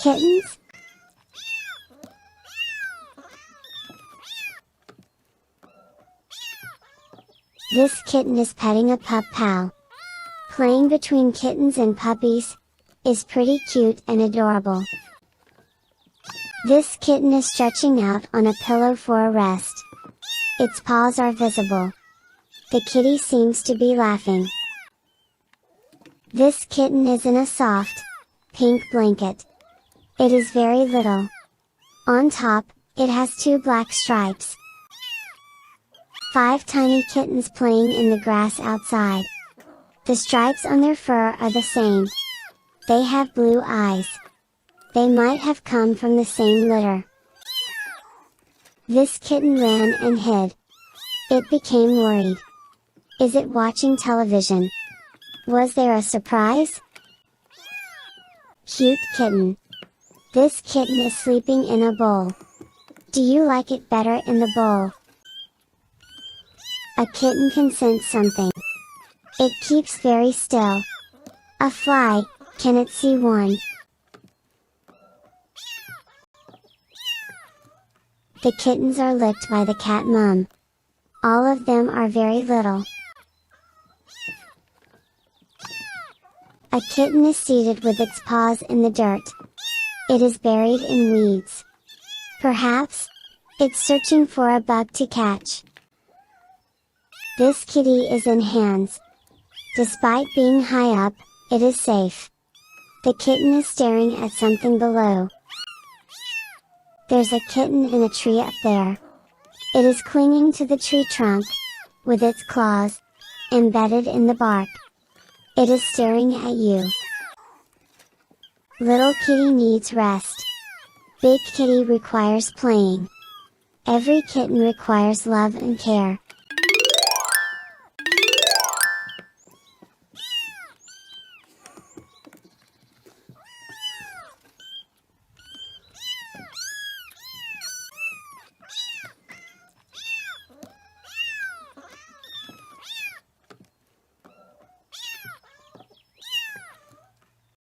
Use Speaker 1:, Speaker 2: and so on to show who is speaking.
Speaker 1: Kittens? This kitten is petting a pup pal. Playing between kittens and puppies is pretty cute and adorable. This kitten is stretching out on a pillow for a rest. Its paws are visible. The kitty seems to be laughing. This kitten is in a soft, pink blanket. It is very little. On top, it has 2 black stripes. 5 tiny kittens playing in the grass outside. The stripes on their fur are the same. They have blue eyes. They might have come from the same litter. This kitten ran and hid. It became worried. Is it watching television? Was there a surprise? Cute kitten. This kitten is sleeping in a bowl. Do you like it better in the bowl? A kitten can sense something. It keeps very still. A fly, can it see one? The kittens are licked by the cat mom. All of them are very little. A kitten is seated with its paws in the dirt. It is buried in weeds. Perhaps, it's searching for a bug to catch. This kitty is in hands. Despite being high up, it is safe. The kitten is staring at something below. There's a kitten in a tree up there. It is clinging to the tree trunk, with its claws embedded in the bark. It is staring at you. Little kitty needs rest. Big kitty requires playing. Every kitten requires love and care.